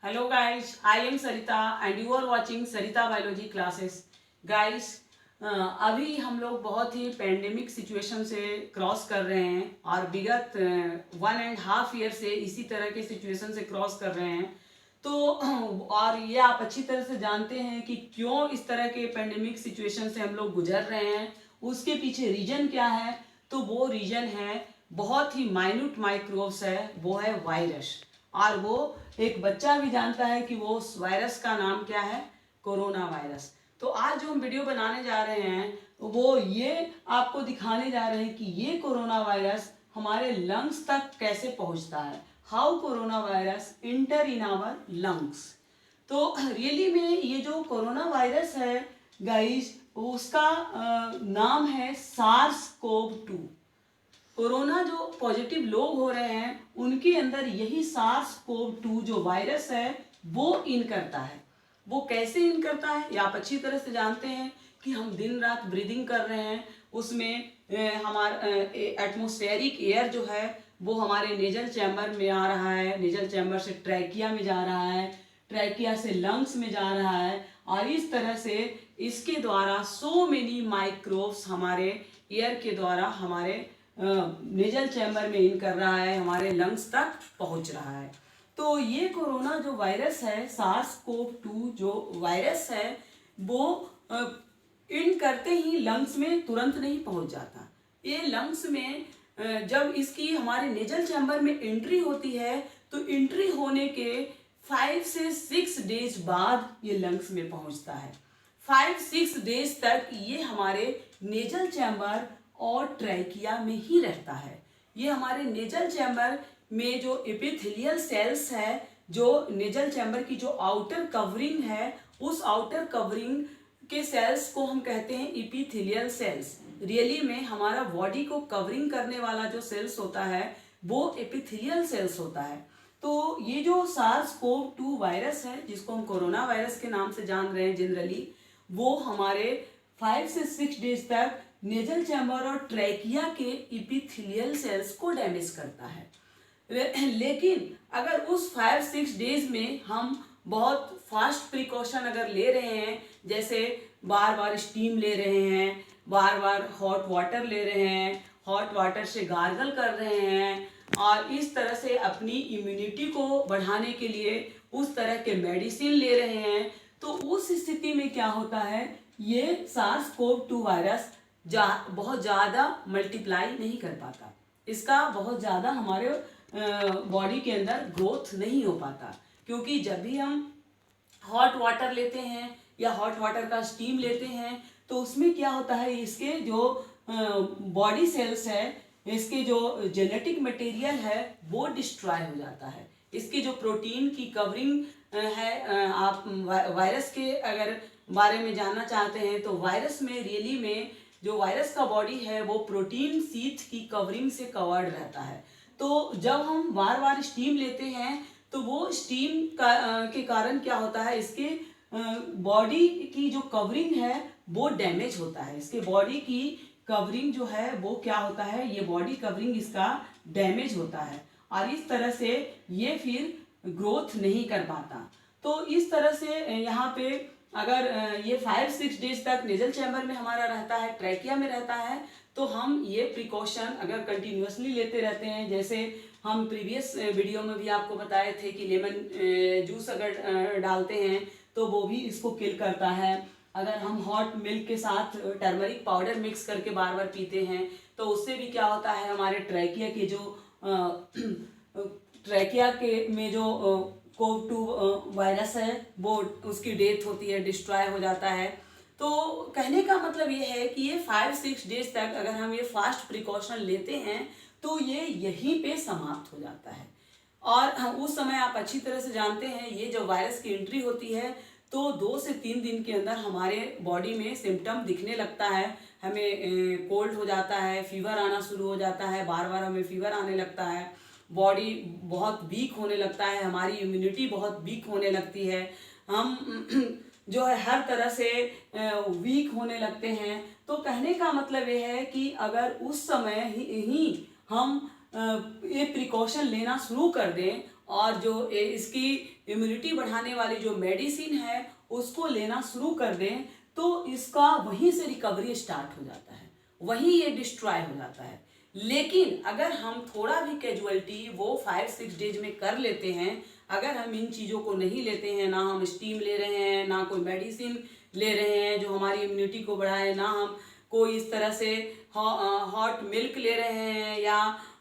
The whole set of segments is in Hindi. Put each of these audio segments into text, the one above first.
Hello guys, I am Sarita and you are watching Sarita Biology classes. Guys, अभी हम लोग बहुत ही पेंडेमिक सिचुएशन से क्रॉस कर रहे हैं और विगत 1.5 ईयर से इसी तरह के सिचुएशन से क्रॉस कर रहे हैं। तो और ये आप अच्छी तरह से जानते हैं कि क्यों इस तरह के पेंडेमिक सिचुएशन से हम लोग गुजर रहे हैं, उसके पीछे रीजन क्या है। तो वो रीजन है बहुत ही माइन्यूट माइक्रोब्स है, वो है वायरस। और वो एक बच्चा भी जानता है कि वो उस वायरस का नाम क्या है, कोरोना वायरस। तो आज जो हम वीडियो बनाने जा रहे हैं वो ये आपको दिखाने जा रहे हैं कि ये कोरोना वायरस हमारे लंग्स तक कैसे पहुंचता है, how corona virus enter in our lungs. तो रियली में ये जो कोरोना वायरस है गाइस, उसका नाम है सार्स कोव 2। कोरोना जो पॉजिटिव लोग हो रहे हैं उनके अंदर यही सार्स कोव 2 जो वायरस है वो इन करता है। वो कैसे इन करता है ये आप अच्छी तरह से जानते हैं कि हम दिन रात ब्रीदिंग कर रहे हैं, उसमें हमारा एटमॉस्फेरिक एयर जो है वो हमारे नेजल चैम्बर में आ रहा है, नेजल चैम्बर से ट्रैकिया में जा रहा है, ट्रैकिया से लंग्स में जा रहा है, और इस तरह से इसके द्वारा सो मेनी माइक्रोब्स हमारे एयर के द्वारा हमारे नेजल चैम्बर में इन कर रहा है, हमारे लंग्स तक पहुंच रहा है। तो ये कोरोना जो वायरस है, सार्स कोव 2 जो वायरस है, वो इन करते ही लंग्स में तुरंत नहीं पहुंच जाता। ये लंग्स में जब इसकी हमारे नेजल चैम्बर में एंट्री होती है तो एंट्री होने के 5 से 6 डेज बाद ये लंग्स में पहुंचता है। 5-6 डेज तक ये हमारे नेजल चैम्बर और ट्रैकिया में ही रहता है। ये हमारे नेजल चैम्बर में जो एपिथेलियल सेल्स है, जो नेजल चैम्बर की जो आउटर कवरिंग है, उस आउटर कवरिंग के सेल्स को हम कहते हैं एपिथेलियल सेल्स। रियली में हमारा बॉडी को कवरिंग करने वाला जो सेल्स होता है वो एपिथेलियल सेल्स होता है। तो ये जो सार्स कोव 2 वायरस है, जिसको हम कोरोना वायरस के नाम से जान रहे हैं जनरली, वो हमारे 5 से 6 डेज तक नेजल चैम्बर और ट्रैकिया के एपिथेलियल सेल्स को डैमेज करता है। लेकिन अगर उस 5-6 डेज में हम बहुत फास्ट प्रिकॉशन अगर ले रहे हैं, जैसे बार बार स्टीम ले रहे हैं, बार बार हॉट वाटर ले रहे हैं, हॉट वाटर से गार्गल कर रहे हैं, और इस तरह से अपनी इम्यूनिटी को बढ़ाने के लिए उस तरह के मेडिसिन ले रहे हैं, तो उस स्थिति में क्या होता है, ये सार्स कोव 2 वायरस बहुत ज़्यादा मल्टीप्लाई नहीं कर पाता। इसका बहुत ज़्यादा हमारे बॉडी के अंदर ग्रोथ नहीं हो पाता, क्योंकि जब भी हम हॉट वाटर लेते हैं या हॉट वाटर का स्टीम लेते हैं तो उसमें क्या होता है, इसके जो बॉडी सेल्स है, इसके जो जेनेटिक मटेरियल है वो डिस्ट्रॉय हो जाता है। इसकी जो प्रोटीन की कवरिंग है, आप वायरस के अगर बारे में जानना चाहते हैं तो वायरस में रियली में जो वायरस का बॉडी है वो प्रोटीन सीथ की कवरिंग से कवर्ड रहता है। तो जब हम बार बार स्टीम लेते हैं तो वो स्टीम के कारण क्या होता है, इसके बॉडी की जो कवरिंग है वो डैमेज होता है। इसके बॉडी की कवरिंग जो है वो क्या होता है, ये बॉडी कवरिंग इसका डैमेज होता है, और इस तरह से ये फिर ग्रोथ नहीं कर पाता। तो इस तरह से यहाँ पे अगर ये 5-6 डेज तक नेजल चैम्बर में हमारा रहता है, ट्रैकिया में रहता है, तो हम ये प्रिकॉशन अगर कंटिन्यूसली लेते रहते हैं, जैसे हम प्रीवियस वीडियो में भी आपको बताए थे कि लेमन जूस अगर डालते हैं तो वो भी इसको किल करता है। अगर हम हॉट मिल्क के साथ टर्मरिक पाउडर मिक्स करके बार बार पीते हैं तो उससे भी क्या होता है, हमारे ट्रैकिया के जो ट्रैकिया के में जो कोव 2 वायरस है वो उसकी डेथ होती है, डिस्ट्रॉय हो जाता है। तो कहने का मतलब ये है कि ये 5-6 डेज तक अगर हम ये फास्ट प्रिकॉशन लेते हैं तो ये यहीं पे समाप्त हो जाता है। और उस समय आप अच्छी तरह से जानते हैं ये जब वायरस की एंट्री होती है तो 2 से 3 दिन के अंदर हमारे बॉडी में सिम्टम दिखने लगता है, हमें कोल्ड हो जाता है, फीवर आना शुरू हो जाता है, बार बार हमें फीवर आने लगता है, बॉडी बहुत वीक होने लगता है, हमारी इम्यूनिटी बहुत वीक होने लगती है, हम जो है हर तरह से वीक होने लगते हैं। तो कहने का मतलब ये है कि अगर उस समय ही हम ये प्रिकॉशन लेना शुरू कर दें और जो इसकी इम्यूनिटी बढ़ाने वाली जो मेडिसिन है उसको लेना शुरू कर दें तो इसका वहीं से रिकवरी स्टार्ट हो जाता है, वहीं ये डिस्ट्रॉय हो जाता है। लेकिन अगर हम थोड़ा भी कैजुअलिटी वो 5-6 डेज में कर लेते हैं, अगर हम इन चीज़ों को नहीं लेते हैं, ना हम स्टीम ले रहे हैं, ना कोई मेडिसिन ले रहे हैं जो हमारी इम्यूनिटी को बढ़ाए, ना हम कोई इस तरह से हॉट मिल्क ले रहे हैं, या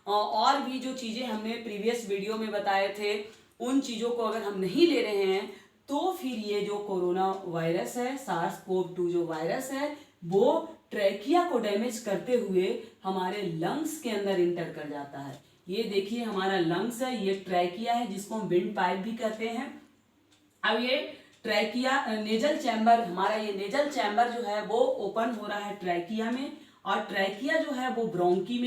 और भी जो चीज़ें हमने प्रीवियस वीडियो में बताए थे उन चीज़ों को अगर हम नहीं ले रहे हैं, तो फिर ये जो कोरोना वायरस है, SARS-CoV-2 जो वायरस है, वो ट्रैकिया को डैमेज करते हुए हमारे लंग्स के अंदर इंटर कर जाता है। ये देखिए हमारा लंग्स है, ये ट्रैकिया है जिसको हम विंड पाइप भी कहते हैं। अब ये ट्रैकिया नेजल चैम्बर, हमारा ये नेजल चैम्बर जो है वो ओपन हो रहा है ट्रैकिया में, और ट्रैकिया जो है वो ब्रोंकी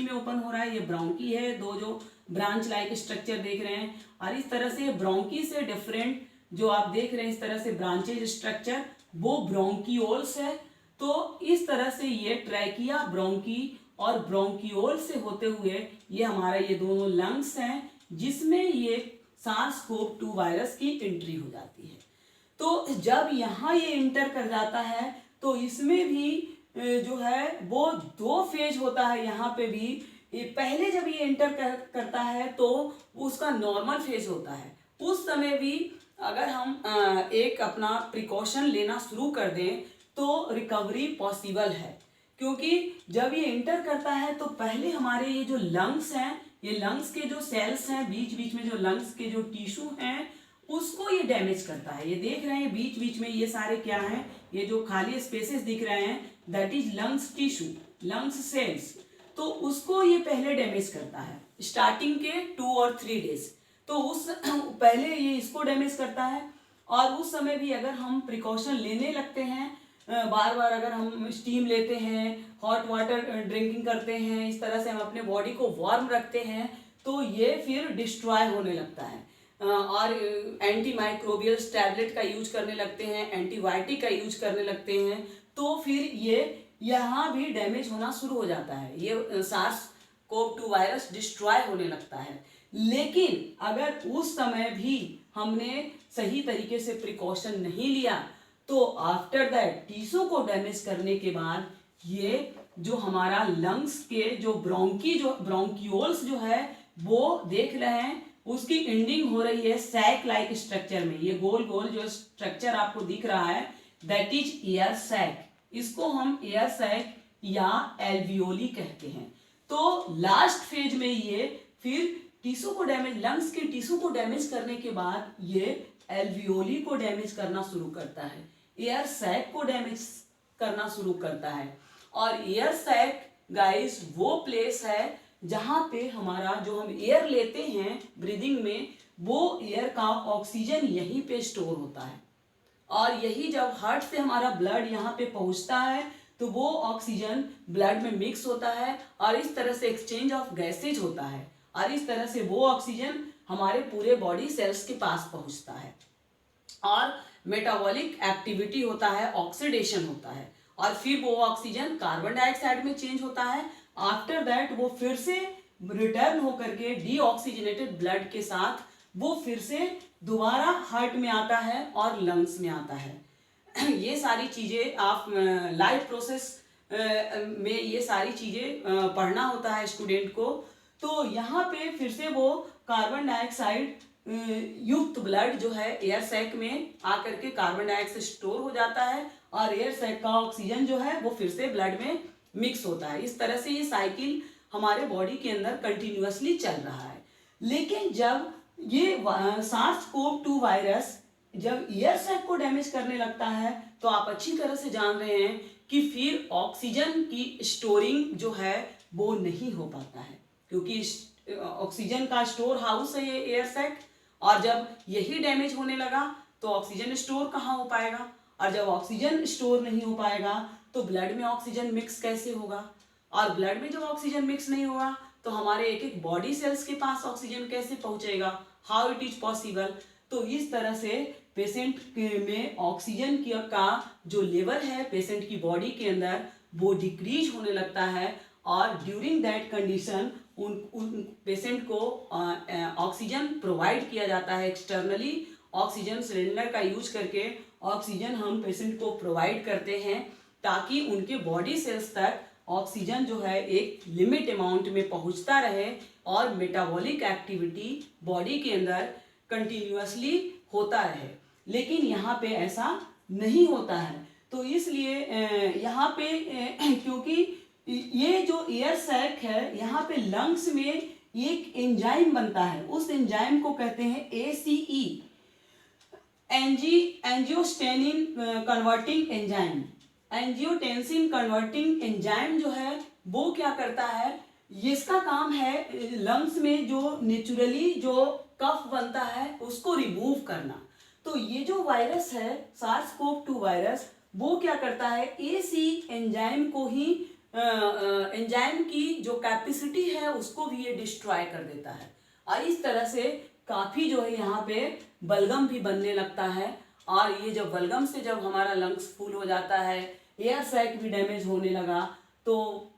में ओपन हो रहा है। ये ब्रोंकी है, दो जो ब्रांच लाइक स्ट्रक्चर देख रहे हैं, और इस तरह से ब्रोंकी से डिफरेंट जो आप देख रहे हैं इस तरह से ब्रांचेज स्ट्रक्चर, वो ब्रोंकियोल्स है। तो इस तरह से ये ट्रैकिया, ब्रोंकी और ब्रोंकियोल से होते हुए ये हमारा ये दोनों लंग्स हैं जिसमें ये SARS-CoV-2 वायरस की एंट्री हो जाती है। तो जब यहाँ ये इंटर कर जाता है तो इसमें भी जो है वो 2 फेज होता है। यहाँ पे भी पहले जब ये इंटर करता है तो उसका नॉर्मल फेज होता है, उस समय भी अगर हम एक अपना प्रिकॉशन लेना शुरू कर दें तो रिकवरी पॉसिबल है। क्योंकि जब ये इंटर करता है तो पहले हमारे ये जो लंग्स हैं, ये लंग्स के जो सेल्स हैं, बीच बीच में जो लंग्स के जो टिश्यू हैं उसको ये डैमेज करता है। ये देख रहे हैं बीच बीच में ये सारे क्या हैं, ये जो खाली स्पेसेस दिख रहे हैं that is lungs tissue, lungs cells. तो उसको ये पहले डैमेज करता है स्टार्टिंग के 2 और 3 डेज। तो उस पहले ये इसको डैमेज करता है, और उस समय भी अगर हम प्रिकॉशन लेने लगते हैं, बार बार अगर हम स्टीम लेते हैं, हॉट वाटर ड्रिंकिंग करते हैं, इस तरह से हम अपने बॉडी को वार्म रखते हैं, तो ये फिर डिस्ट्रॉय होने लगता है। और एंटी माइक्रोबियल टैबलेट का यूज करने लगते हैं, एंटीबायोटिक का यूज करने लगते हैं, तो फिर ये यहाँ भी डैमेज होना शुरू हो जाता है। ये SARS-CoV-2 वायरस डिस्ट्रॉय होने लगता है। लेकिन अगर उस समय भी हमने सही तरीके से प्रिकॉशन नहीं लिया तो आफ्टर दैट टिश्यू को डैमेज करने के बाद ये जो हमारा लंग्स के जो ब्रोंकियोल्स जो है वो देख रहे हैं उसकी एंडिंग हो रही है सैक लाइक स्ट्रक्चर में। ये गोल गोल जो स्ट्रक्चर आपको दिख रहा है दैट इज एयर सैक, इसको हम एयर सैक या एल्वियोली कहते हैं। तो लास्ट फेज में ये फिर टिश्यू को डैमेज, लंग्स के टिश्यू को डैमेज करने के बाद ये एल्वियोली को डैमेज करना शुरू करता है, एयर सैक को डैमेज करना शुरू करता है। और एयर सैक गाइस वो प्लेस है जहां पे हमारा जो हम एयर लेते हैं ब्रीदिंग में, वो एयर का ऑक्सीजन यहीं पे स्टोर होता है, और यही जब हार्ट से हमारा ब्लड यहाँ पे पहुंचता है तो वो ऑक्सीजन ब्लड में मिक्स होता है, और इस तरह से एक्सचेंज ऑफ गैसेज होता है, और इस तरह से वो ऑक्सीजन हमारे पूरे बॉडी सेल्स के पास पहुंचता है, और मेटाबॉलिक एक्टिविटी होता है, ऑक्सीडेशन होता है, और फिर वो ऑक्सीजन कार्बन डाइऑक्साइड में चेंज होता है। आफ्टर दैट वो फिर से रिटर्न होकर के डीऑक्सीजनेटेड ब्लड के साथ वो फिर से दोबारा हार्ट में आता है और लंग्स में आता है। ये सारी चीज़ें आप लाइफ प्रोसेस में ये सारी चीज़ें पढ़ना होता है स्टूडेंट को। तो यहाँ पे फिर से वो कार्बन डाइऑक्साइड युक्त ब्लड जो है एयर सैक में आकर के कार्बन डाइऑक्साइड स्टोर हो जाता है, और एयर सैक का ऑक्सीजन जो है वो फिर से ब्लड में मिक्स होता है। इस तरह से ये साइकिल हमारे बॉडी के अंदर कंटिन्यूअसली चल रहा है। लेकिन जब ये SARS-CoV-2 वायरस जब एयर सैक को डैमेज करने लगता है तो आप अच्छी तरह से जान रहे हैं कि फिर ऑक्सीजन की स्टोरिंग जो है वो नहीं हो पाता है, क्योंकि ऑक्सीजन का स्टोर हाउस है ये एयर सैक, और जब यही डैमेज होने लगा तो ऑक्सीजन स्टोर कहाँ हो पाएगा, और जब ऑक्सीजन स्टोर नहीं हो पाएगा तो ब्लड में ऑक्सीजन मिक्स कैसे होगा, और ब्लड में जब ऑक्सीजन मिक्स नहीं होगा तो हमारे एक एक बॉडी सेल्स के पास ऑक्सीजन कैसे पहुंचेगा, हाउ इट इज पॉसिबल। तो इस तरह से पेशेंट में ऑक्सीजन का जो लेवल है पेशेंट की बॉडी के अंदर वो डिक्रीज होने लगता है, और ड्यूरिंग दैट कंडीशन उन पेशेंट को ऑक्सीजन प्रोवाइड किया जाता है। एक्सटर्नली ऑक्सीजन सिलेंडर का यूज करके ऑक्सीजन हम पेशेंट को प्रोवाइड करते हैं, ताकि उनके बॉडी सेल्स तक ऑक्सीजन जो है एक लिमिट अमाउंट में पहुंचता रहे और मेटाबॉलिक एक्टिविटी बॉडी के अंदर कंटिन्यूअसली होता रहे। लेकिन यहाँ पे ऐसा नहीं होता है, तो इसलिए यहाँ पे क्योंकि ये जो एयर सैक है, यहाँ पे लंग्स में एक एंजाइम बनता है, उस एंजाइम को कहते हैं ACE, angiotensin converting enzyme. Angiotensin converting enzyme जो है वो क्या करता है, इसका काम है लंग्स में जो नेचुरली जो कफ बनता है उसको रिमूव करना। तो ये जो वायरस है SARS-CoV-2 वायरस, वो क्या करता है, AC एंजाइम को ही एंजाइम की जो कैपेसिटी है उसको भी ये डिस्ट्रॉय कर देता है। और इस तरह से काफ़ी जो है यहाँ पे बलगम भी बनने लगता है। और ये जब बलगम से जब हमारा लंग्स फुल हो जाता है, एयर सैक भी डैमेज होने लगा, तो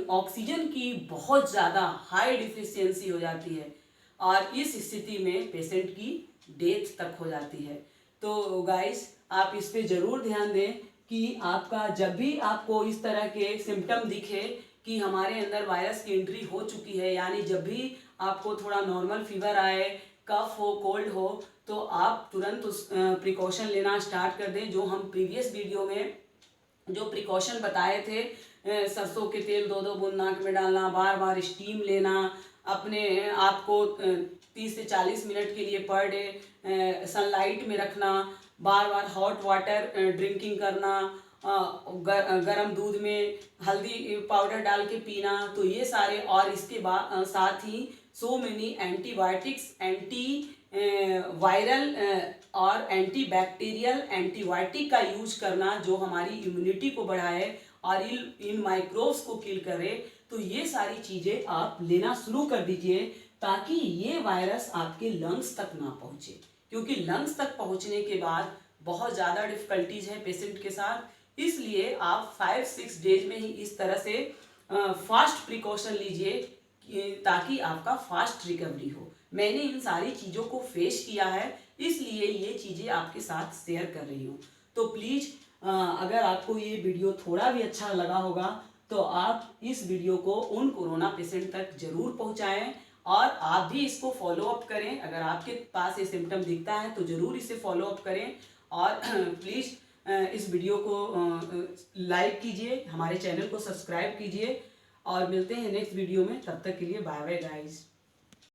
ऑक्सीजन की बहुत ज़्यादा हाई डिफिशियंसी हो जाती है और इस स्थिति में पेशेंट की डेथ तक हो जाती है। तो गाइस, आप इस पे ज़रूर ध्यान दें कि आपका जब भी आपको इस तरह के सिम्टम दिखे कि हमारे अंदर वायरस की एंट्री हो चुकी है, यानी जब भी आपको थोड़ा नॉर्मल फीवर आए, कफ हो, कोल्ड हो, तो आप तुरंत उस प्रिकॉशन लेना स्टार्ट कर दें। जो हम प्रीवियस वीडियो में जो प्रिकॉशन बताए थे, सरसों के तेल 2-2 बूंद नाक में डालना, बार बार स्टीम लेना, अपने आप को 30 से 40 मिनट के लिए पर डे सनलाइट में रखना, बार बार हॉट वाटर ड्रिंकिंग करना, गरम दूध में हल्दी पाउडर डाल के पीना, तो ये सारे, और इसके बाद साथ ही so many antibiotics, anti viral और एंटी बैक्टीरियल एंटीबायोटिक का यूज करना जो हमारी इम्यूनिटी को बढ़ाए और इन माइक्रोब्स को किल करे। तो ये सारी चीज़ें आप लेना शुरू कर दीजिए ताकि ये वायरस आपके लंग्स तक ना पहुँचे, क्योंकि लंग्स तक पहुँचने के बाद बहुत ज़्यादा डिफ़िकल्टीज है पेशेंट के साथ। इसलिए आप 5-6 डेज में ही इस तरह से फास्ट प्रिकॉशन लीजिए ताकि आपका फास्ट रिकवरी हो। मैंने इन सारी चीज़ों को फेस किया है, इसलिए ये चीज़ें आपके साथ शेयर कर रही हूँ। तो प्लीज़ अगर आपको ये वीडियो थोड़ा भी अच्छा लगा होगा तो आप इस वीडियो को उन कोरोना पेशेंट तक ज़रूर पहुँचाएँ और आप भी इसको फॉलो अप करें। अगर आपके पास ये सिम्टम दिखता है तो ज़रूर इसे फॉलो अप करें और प्लीज़ इस वीडियो को लाइक कीजिए, हमारे चैनल को सब्सक्राइब कीजिए और मिलते हैं नेक्स्ट वीडियो में। तब तक के लिए बाय बाय गाइस।